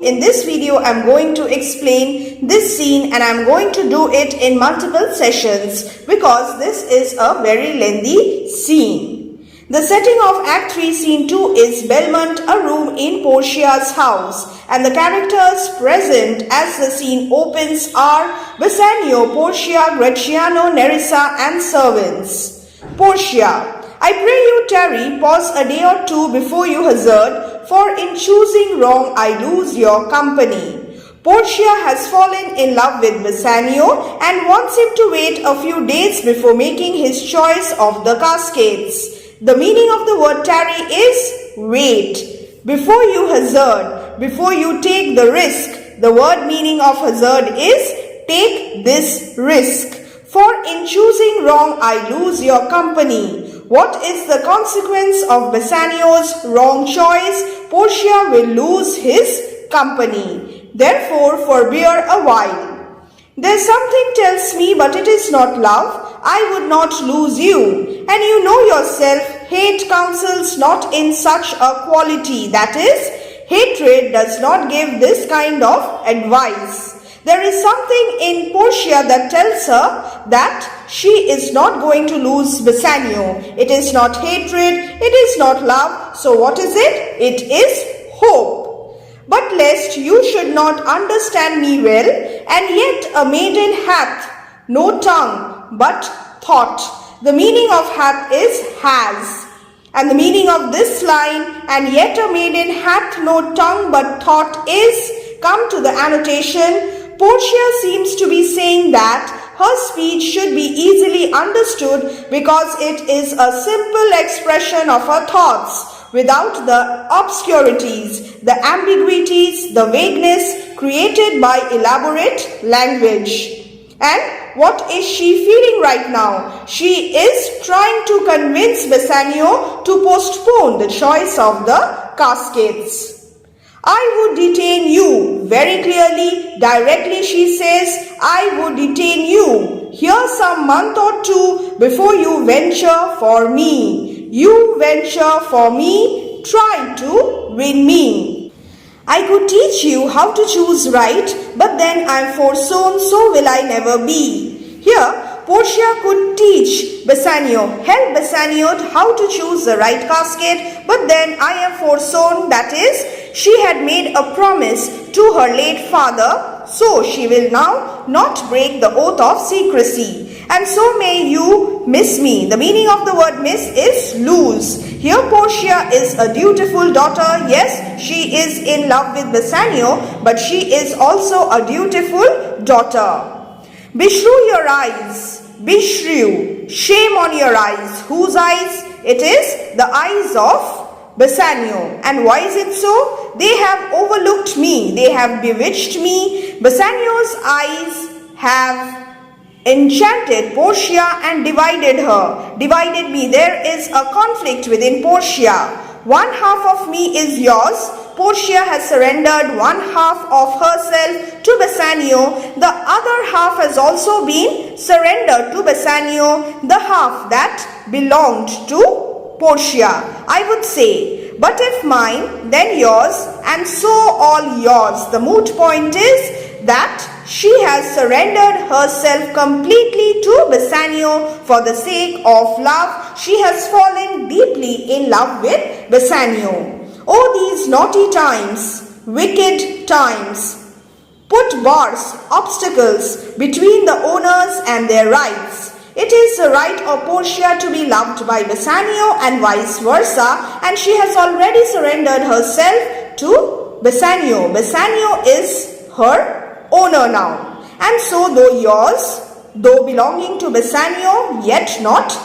In this video, I am going to explain this scene and I am going to do it in multiple sessions because this is a very lengthy scene. The setting of Act 3, Scene 2 is Belmont, a room in Portia's house, and the characters present as the scene opens are Bassanio, Portia, Gratiano, Nerissa, and servants. Portia: I pray you tarry, pause a day or two before you hazard, for in choosing wrong I lose your company. Portia has fallen in love with Bassanio and wants him to wait a few days before making his choice of the caskets. The meaning of the word tarry is wait. Before you hazard, before you take the risk. The word meaning of hazard is take this risk. For in choosing wrong I lose your company. What is the consequence of Bassanio's wrong choice? Portia will lose his company. Therefore, forbear a while. There's something tells me, but it is not love. I would not lose you. And you know yourself, hate counsels not in such a quality. That is, hatred does not give this kind of advice. There is something in Portia that tells her that she is not going to lose Bassanio. It is not hatred, it is not love. So what is it? It is hope. But lest you should not understand me well, and yet a maiden hath no tongue but thought. The meaning of hath is has. And the meaning of this line, and yet a maiden hath no tongue but thought, is, come to the annotation. Portia seems to be saying that her speech should be easily understood because it is a simple expression of her thoughts without the obscurities, the ambiguities, the vagueness created by elaborate language. And what is she feeling right now? She is trying to convince Bassanio to postpone the choice of the caskets. I would detain you. Very clearly, directly she says, I would detain you here some month or two before you venture for me. You venture for me, try to win me. I could teach you how to choose right, but then I am forsown, so will I never be. Here, Portia could teach Bassanio, help Bassanio how to choose the right casket, but then I am forsown, that is, she had made a promise to her late father, so she will now not break the oath of secrecy. And so may you miss me. The meaning of the word miss is lose. Here Portia is a dutiful daughter. Yes, she is in love with Bassanio, but she is also a dutiful daughter. Beshrew your eyes. Beshrew. Shame on your eyes. Whose eyes? It is the eyes of Bassanio. And why is it so? They have overlooked me. They have bewitched me. Bassanio's eyes have enchanted Portia and divided her. Divided me. There is a conflict within Portia. One half of me is yours. Portia has surrendered one half of herself to Bassanio. The other half has also been surrendered to Bassanio, the half that belonged to Portia. I would say, but if mine, then yours, and so all yours. The moot point is that she has surrendered herself completely to Bassanio for the sake of love. She has fallen deeply in love with Bassanio. Oh, these naughty times, wicked times, put bars, obstacles between the owners and their rights. It is the right of Portia to be loved by Bassanio and vice versa, and she has already surrendered herself to Bassanio. Bassanio is her owner now. And so though yours, though belonging to Bassanio, yet not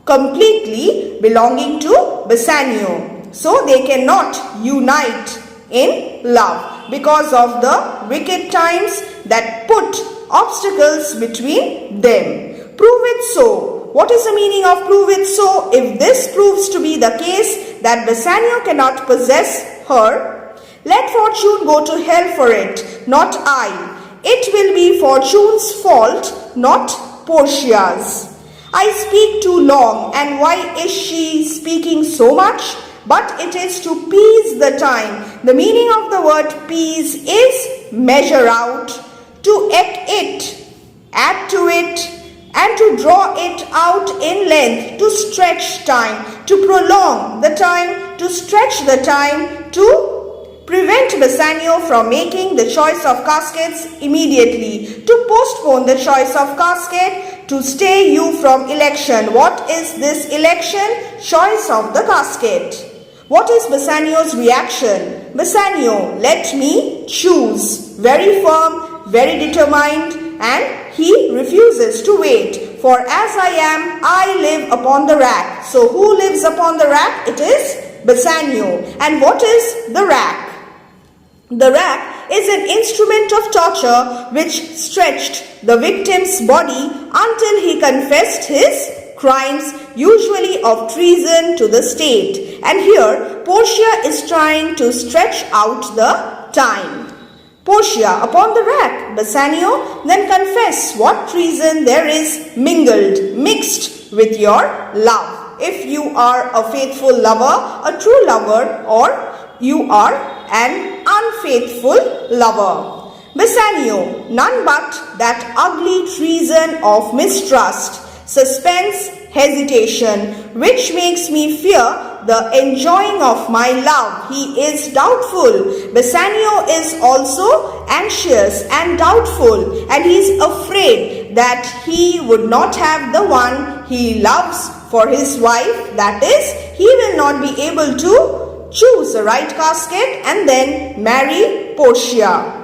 completely belonging to Bassanio. So they cannot unite in love because of the wicked times that put obstacles between them. Prove it so. What is the meaning of prove it so? If this proves to be the case that Bassanio cannot possess her, let fortune go to hell for it, not I. It will be fortune's fault, not Portia's. I speak too long, and why is she speaking so much? but it is to piece the time. The meaning of the word piece is measure out, to it, add to it, and to draw it out in length, to stretch time, to prolong the time, to stretch the time, to prevent Bassanio from making the choice of caskets immediately, to postpone the choice of casket, to stay you from election. What is this election? Choice of the casket. What is Bassanio's reaction? Bassanio, let me choose. Very firm, very determined, and he refuses to wait. For as I am, I live upon the rack. So who lives upon the rack? It is Bassanio. And what is the rack? The rack is an instrument of torture which stretched the victim's body until he confessed his crimes, usually of treason to the state. And here, Portia is trying to stretch out the time. Portia upon the rack. Bassanio, then confess what treason there is mixed with your love. If you are a faithful lover, a true lover, or you are an unfaithful lover. Bassanio, none but that ugly treason of mistrust, suspense, hesitation, which makes me fear the enjoying of my love. He is doubtful. Bassanio is also anxious and doubtful, and he is afraid that he would not have the one he loves for his wife. That is, he will not be able to choose the right casket and then marry Portia.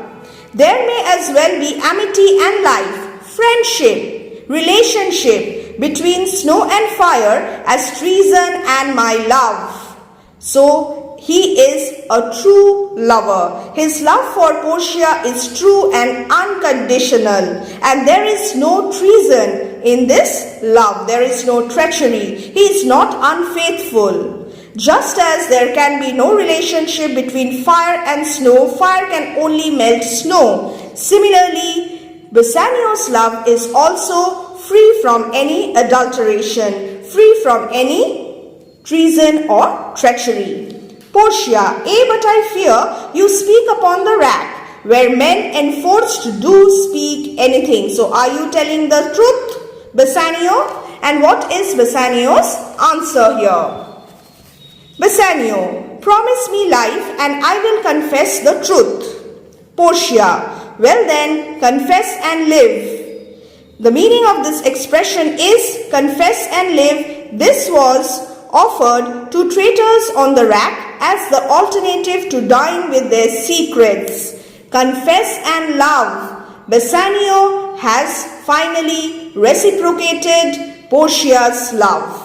There may as well be amity and life, friendship, relationship between snow and fire as treason and my love. So he is a true lover. His love for Portia is true and unconditional, and there is no treason in this love. There is no treachery. He is not unfaithful. Just as there can be no relationship between fire and snow, fire can only melt snow. Similarly, Bassanio's love is also free from any adulteration, free from any treason or treachery. Portia, but I fear you speak upon the rack, where men enforced do speak anything. So are you telling the truth, Bassanio? And what is Bassanio's answer here? Bassanio, promise me life and I will confess the truth. Portia, well then, confess and live. The meaning of this expression is confess and live. This was offered to traitors on the rack as the alternative to dying with their secrets. Confess and love. Bassanio has finally reciprocated Portia's love.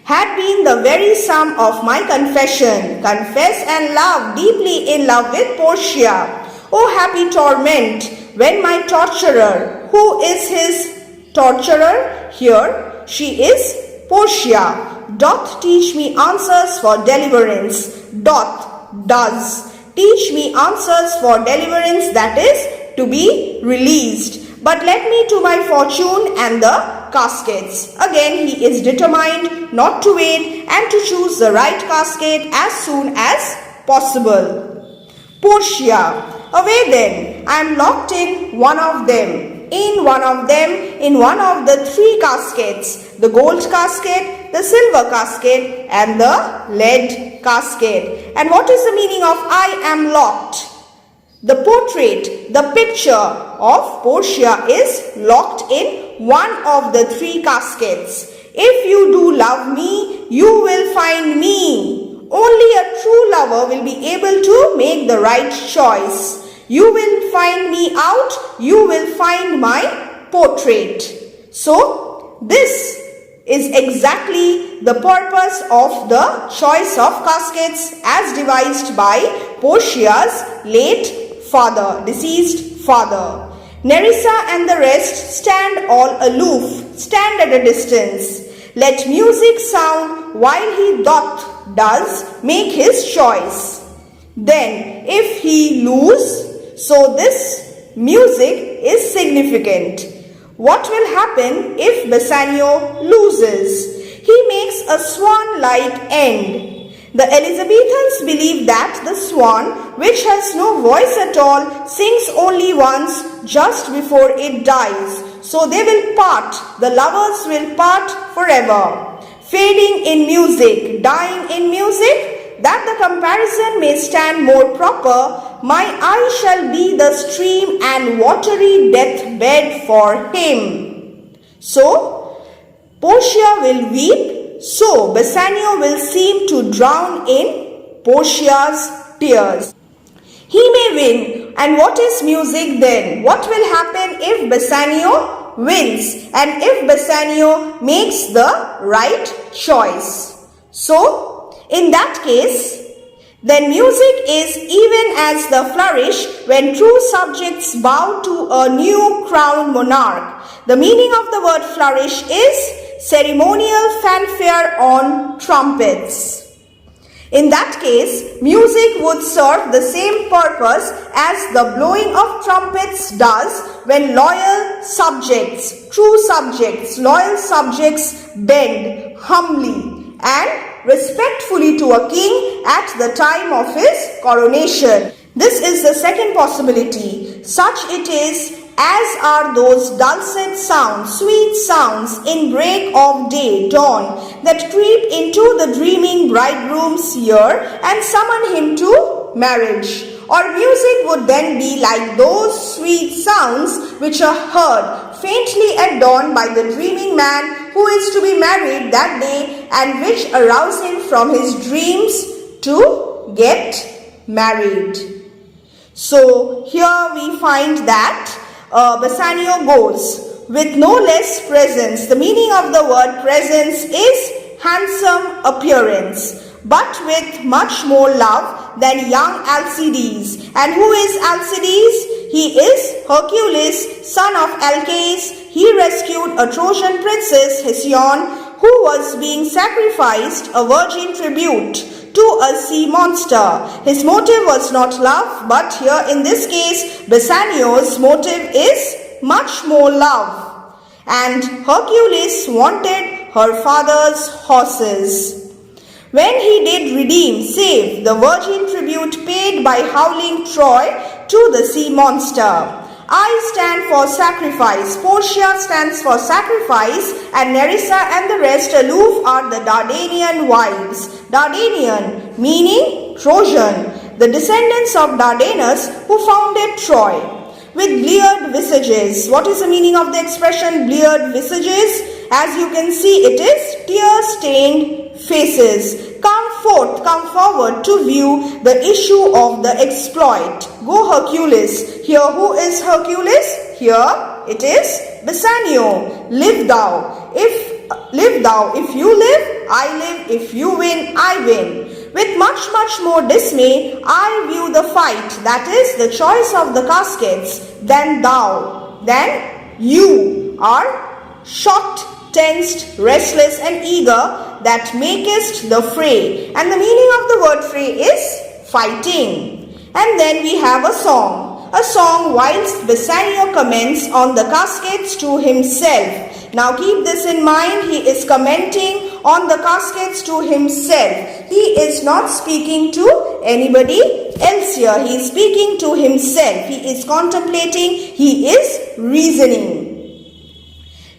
Had been the very sum of my confession, confess and love, deeply in love with Portia. O happy torment, when my torturer, who is his torturer? Here, she is Portia, doth teach me answers for deliverance, does teach me answers for deliverance, that is, to be released. But let me to my fortune and the caskets. Again, he is determined not to wait and to choose the right casket as soon as possible. Portia, away then, I am locked in one of them. In one of the three caskets, the gold casket, the silver casket, and the lead casket. And what is the meaning of I am locked? The portrait, the picture of Portia is locked in one of the three caskets. If you do love me, you will find me. Only a true lover will be able to make the right choice. You will find me out, you will find my portrait. So, this is exactly the purpose of the choice of caskets as devised by Portia's late father, deceased father. Nerissa and the rest stand all aloof, stand at a distance. Let music sound while he does make his choice. Then, if he lose, so this music is significant. What will happen if Bassanio loses? He makes a swan-like end. The Elizabethans believe that the swan, which has no voice at all, sings only once just before it dies. So they will part, the lovers will part forever. Fading in music, dying in music, that the comparison may stand more proper, my eye shall be the stream and watery deathbed for him. So, Portia will weep, so Bassanio will seem to drown in Portia's tears. He may win, and what is music then? What will happen if Bassanio wins and if Bassanio makes the right choice? So, in that case, then music is even as the flourish when true subjects bow to a new crowned monarch. The meaning of the word flourish is ceremonial fanfare on trumpets. In that case, music would serve the same purpose as the blowing of trumpets does when loyal subjects, true subjects, loyal subjects bend humbly and respectfully to a king at the time of his coronation. This is the second possibility. Such it is as are those dulcet sounds, sweet sounds in break of day, dawn, that creep into the dreaming bridegroom's ear and summon him to marriage. Or music would then be like those sweet sounds which are heard faintly at dawn by the dreaming man who is to be married that day and which arouse him from his dreams to get married. So here we find that Bassanio goes with no less presence. The meaning of the word presence is handsome appearance, but with much more love than young Alcides. And who is Alcides? He is Hercules, son of Alces. He rescued a Trojan princess, Hesione, who was being sacrificed, a virgin tribute to a sea monster. His motive was not love, but here in this case, Bassanio's motive is much more love. And Hercules wanted her father's horses. When he did redeem, save the virgin tribute paid by howling Troy to the sea monster. I stand for sacrifice, Portia stands for sacrifice, and Nerissa and the rest aloof are the Dardanian wives. Dardanian meaning Trojan, the descendants of Dardanus who founded Troy. With bleared visages. What is the meaning of the expression bleared visages? As you can see, it is tear-stained faces. Come forward to view the issue of the exploit. Go Hercules. Here who is Hercules? Here it is Bassanio. Live thou. If you live, I live. If you win, I win. With much more dismay, I view the fight, that is the choice of the caskets, than thou, than you are shocked, tensed, restless and eager, that makest the fray. And the meaning of the word fray is fighting. And then we have a song whilst Bassanio comments on the caskets to himself. Now keep this in mind, he is commenting on the caskets to himself. He is not speaking to anybody else here. He is speaking to himself. He is contemplating. He is reasoning.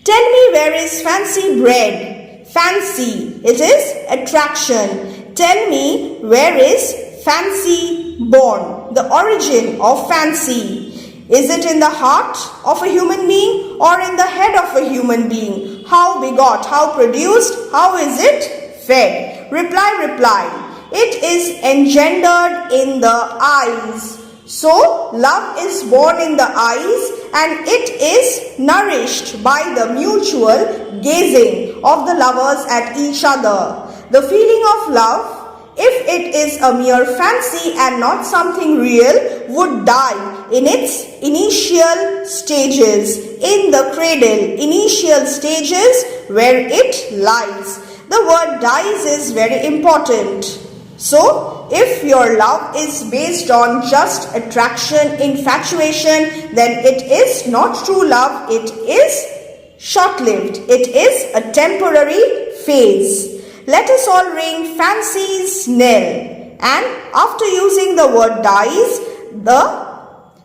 Tell me where is fancy bred? Fancy, it is attraction. Tell me where is fancy born? The origin of fancy. Is it in the heart of a human being or in the head of a human being? How begot? How produced? How is it fed? Reply. It is engendered in the eyes. So, love is born in the eyes and it is nourished by the mutual gazing of the lovers at each other. The feeling of love, if it is a mere fancy and not something real, would die in its initial stages, in the cradle, initial stages where it lies. The word dies is very important. So, if your love is based on just attraction, infatuation, then it is not true love, it is short-lived. It is a temporary phase. let us all ring fancy's knell. And after using the word dies, the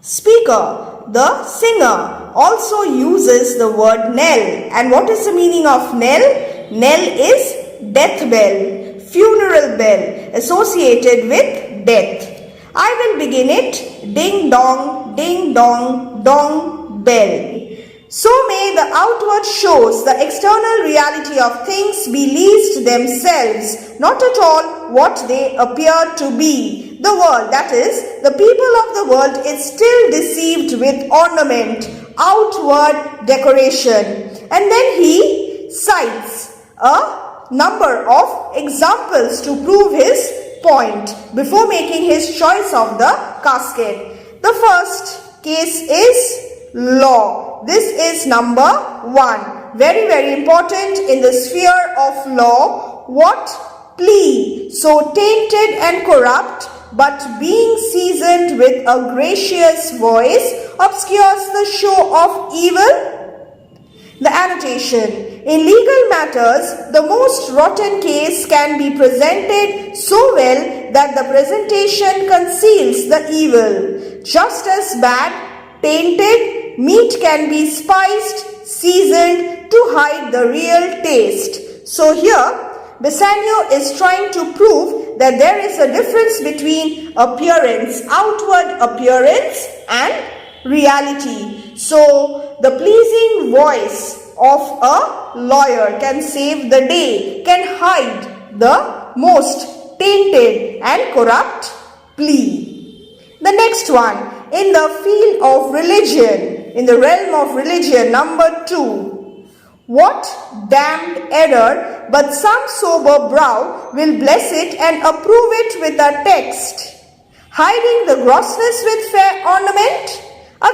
speaker, the singer also uses the word knell. And what is the meaning of knell? Knell is death bell, funeral bell associated with death. I will begin it. Ding dong, dong bell. So may the outward shows, the external reality of things be least themselves, not at all what they appear to be. The world, that is, the people of the world, is still deceived with ornament, outward decoration. And then he cites a number of examples to prove his point before making his choice of the casket. The first case is law. This is number 1. Very, very important in the sphere of law. What plea, so tainted and corrupt, but being seasoned with a gracious voice, obscures the show of evil? The annotation. In legal matters, the most rotten case can be presented so well that the presentation conceals the evil. Just as bad, tainted, meat can be spiced, seasoned to hide the real taste. So here, Bassanio is trying to prove that there is a difference between appearance, outward appearance, and reality. So, the pleasing voice of a lawyer can save the day, can hide the most tainted and corrupt plea. The next one, in the field of religion, in the realm of religion, number 2. What damned error, but some sober brow will bless it and approve it with a text, hiding the grossness with fair ornament?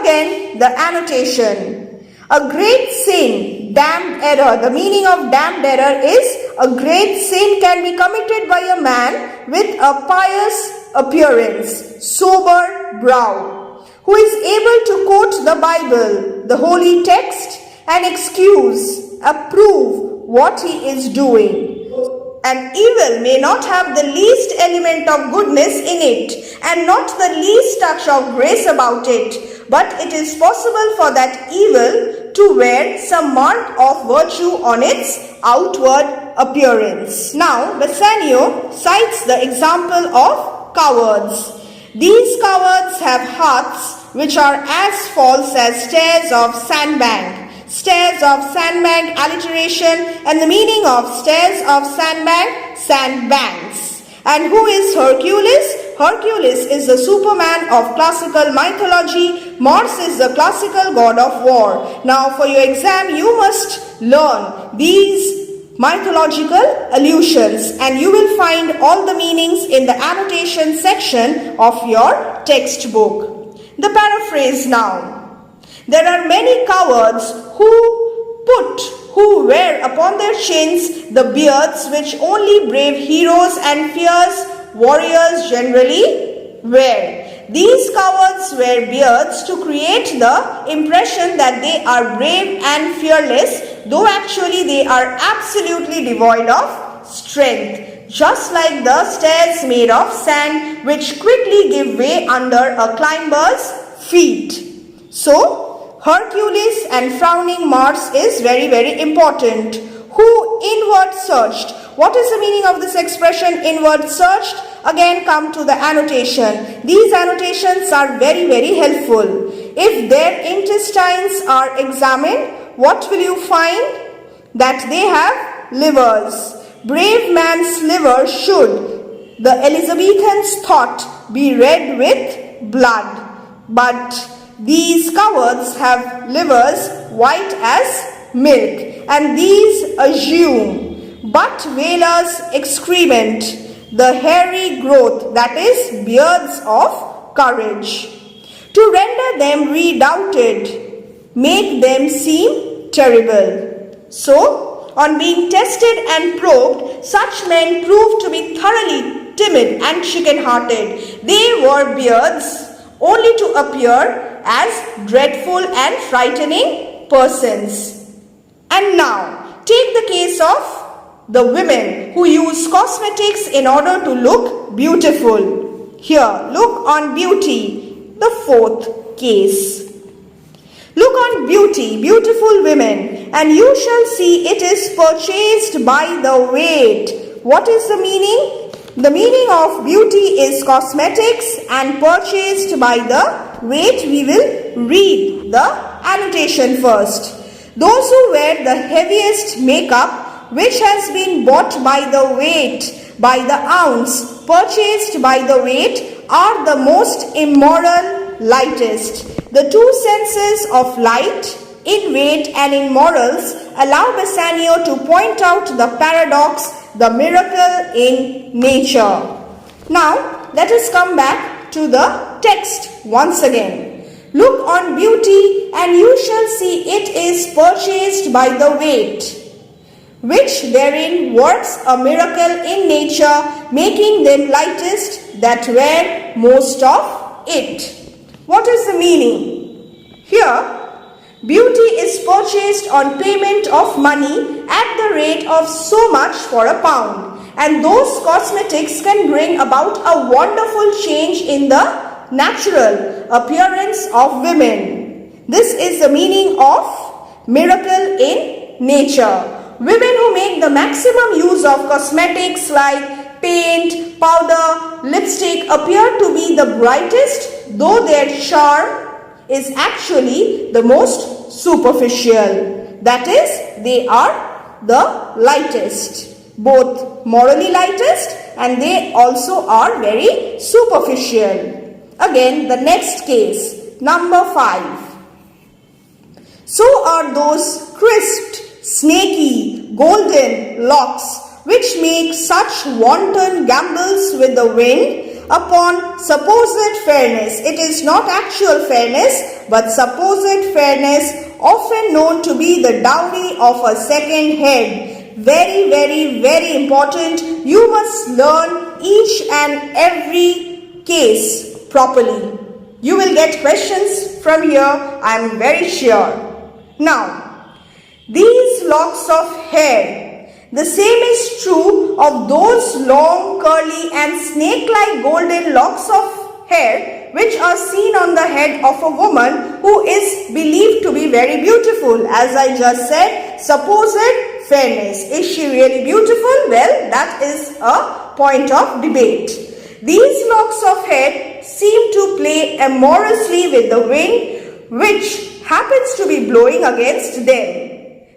Again, the annotation. A great sin, damned error. The meaning of damned error is a great sin can be committed by a man with a pious appearance, sober brow, who is able to quote the Bible, the holy text, and approve what he is doing. And evil may not have the least element of goodness in it, and not the least touch of grace about it, but it is possible for that evil to wear some mark of virtue on its outward appearance. Now, Bassanio cites the example of cowards. These cowards have hearts which are as false as stairs of sandbank. Stairs of sandbank, alliteration, and the meaning of stairs of sandbank, sandbanks. And who is Hercules? Hercules is the Superman of classical mythology. Mars is the classical god of war. Now for your exam, you must learn these mythological allusions, and you will find all the meanings in the annotation section of your textbook. The paraphrase now. There are many cowards who wear upon their chins the beards which only brave heroes and fierce warriors generally wear. These cowards wear beards to create the impression that they are brave and fearless, though actually they are absolutely devoid of strength, just like the stairs made of sand which quickly give way under a climber's feet. So, Hercules and frowning Mars is very, very important. Who inward searched? What is the meaning of this expression, inward searched? Again, come to the annotation. These annotations are very, very helpful. If their intestines are examined, what will you find? That they have livers. Brave man's liver should, the Elizabethans thought, be red with blood. But these cowards have livers white as milk, and these assume but whalers' excrement, the hairy growth, that is, beards of courage, to render them redoubted, make them seem terrible. So, on being tested and probed, such men proved to be thoroughly timid and chicken-hearted. They wore beards only to appear as dreadful and frightening persons. And now, take the case of the women who use cosmetics in order to look beautiful. Here, look on beauty, the fourth case. Look on beauty, beautiful women, and you shall see it is purchased by the weight. What is the meaning? The meaning of beauty is cosmetics and purchased by the weight. We will read the annotation first. Those who wear the heaviest makeup, which has been bought by the weight, by the ounce, purchased by the weight, are the most immoral, lightest. The two senses of light, in weight and in morals, allow Bassanio to point out the paradox, the miracle in nature. Now, let us come back to the text once again. Look on beauty, and you shall see it is purchased by the weight, which therein works a miracle in nature, making them lightest that wear most of it. What is the meaning? Here, beauty is purchased on payment of money at the rate of so much for a pound, and those cosmetics can bring about a wonderful change in the natural appearance of women. This is the meaning of miracle in nature. Women who make the maximum use of cosmetics like paint, powder, lipstick appear to be the brightest, though their charm is actually the most superficial. That is, they are the lightest, both morally lightest, and they also are very superficial. Again, the next case, number 5. So are those crisped, snaky, golden locks which make such wanton gambols with the wind upon supposed fairness. It is not actual fairness, but supposed fairness, often known to be the dowry of a second head. Very, very, very important. You must learn each and every case properly. You will get questions from here, I am very sure. Now, these locks of hair, the same is true of those long, curly and snake-like golden locks of hair which are seen on the head of a woman who is believed to be very beautiful. As I just said, supposed fairness. Is she really beautiful? Well, that is a point of debate. These locks of hair seem to play amorously with the wind which happens to be blowing against them.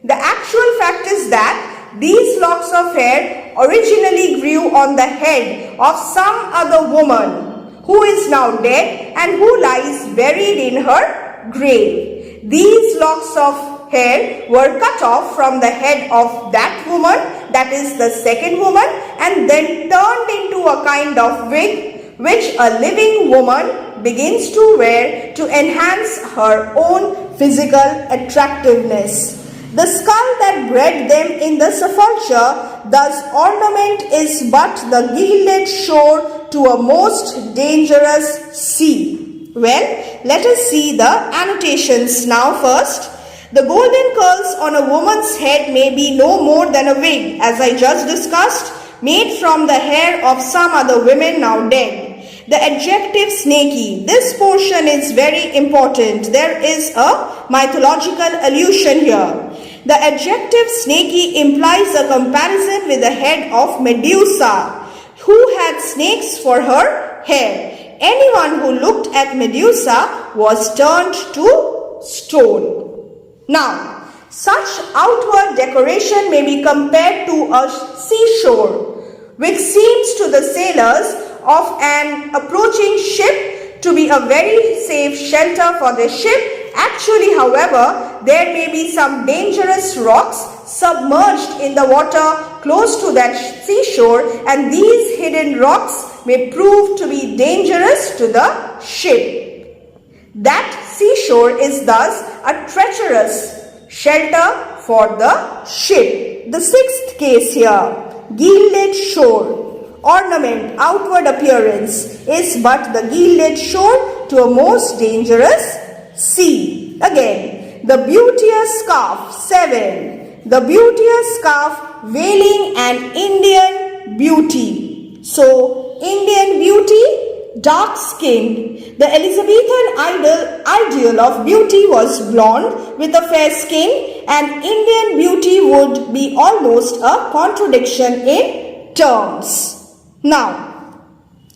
The actual fact is that these locks of hair originally grew on the head of some other woman who is now dead and who lies buried in her grave. These locks of hair were cut off from the head of that woman, that is the second woman, and then turned into a kind of wig which a living woman begins to wear to enhance her own physical attractiveness. The skull that bred them in the sepulchre, thus ornament, is but the gilded shore to a most dangerous sea. Well, let us see the annotations now first. The golden curls on a woman's head may be no more than a wig, as I just discussed, made from the hair of some other women now dead. The adjective snaky, this portion is very important. There is a mythological allusion here. The adjective snaky implies a comparison with the head of Medusa, who had snakes for her hair. Anyone who looked at Medusa was turned to stone. Now, such outward decoration may be compared to a seashore, which seems to the sailors of an approaching ship to be a very safe shelter for the ship. Actually, however, there may be some dangerous rocks submerged in the water close to that seashore, and these hidden rocks may prove to be dangerous to the ship. That seashore is thus a treacherous shelter for the ship. The sixth case here, gilded shore. Ornament, outward appearance, is but the gilded shore to a most dangerous sea. Again, the beauteous scarf, 7. The beauteous scarf Wailing and Indian beauty. So, Indian beauty, dark-skinned. The Elizabethan ideal of beauty was blonde with a fair skin, and Indian beauty would be almost a contradiction in terms. Now,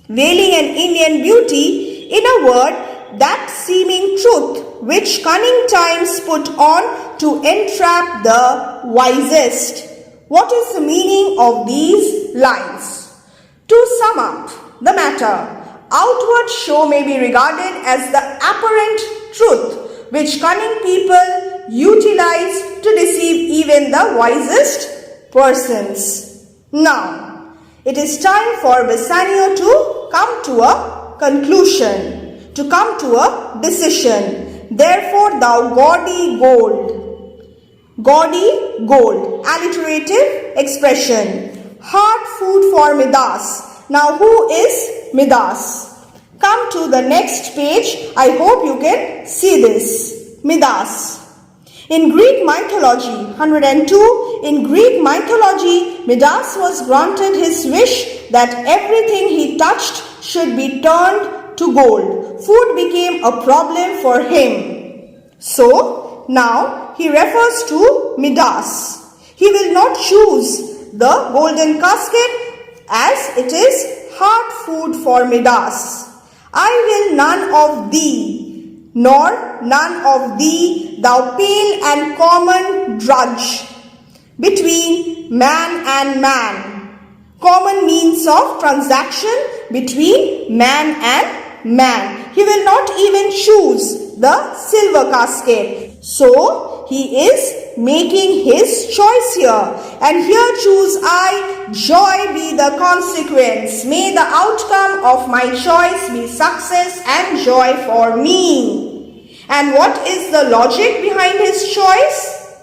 wailing and Indian beauty, in a word, that seeming truth which cunning times put on to entrap the wisest. What is the meaning of these lines? To sum up the matter, outward show may be regarded as the apparent truth which cunning people utilize to deceive even the wisest persons. Now, it is time for Bassanio to come to a conclusion, to come to a decision. Therefore, thou gaudy gold, alliterative expression, hard food for Midas. Now, who is Midas? Come to the next page. I hope you can see this. Midas. In Greek mythology, 102, in Greek mythology, Midas was granted his wish that everything he touched should be turned to gold. Food became a problem for him. So, now he refers to Midas. He will not choose the golden casket as it is hard food for Midas. I will none of thee, nor none of thee, thou pale and common drudge, between man and man. Common means of transaction between man and man. He will not even choose the silver casket. So, he is making his choice here. And here choose I, joy be the consequence. May the outcome of my choice be success and joy for me. And what is the logic behind his choice?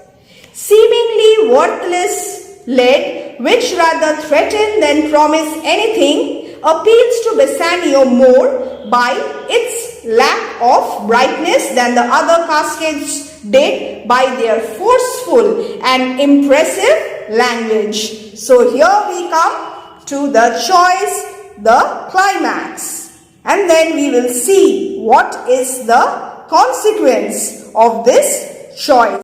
Seemingly worthless lead, which rather threaten than promise anything, appeals to Bassanio more by its lack of brightness than the other caskets did by their forceful and impressive language. So here we come to the choice, the climax. And then we will see what is the consequence of this choice.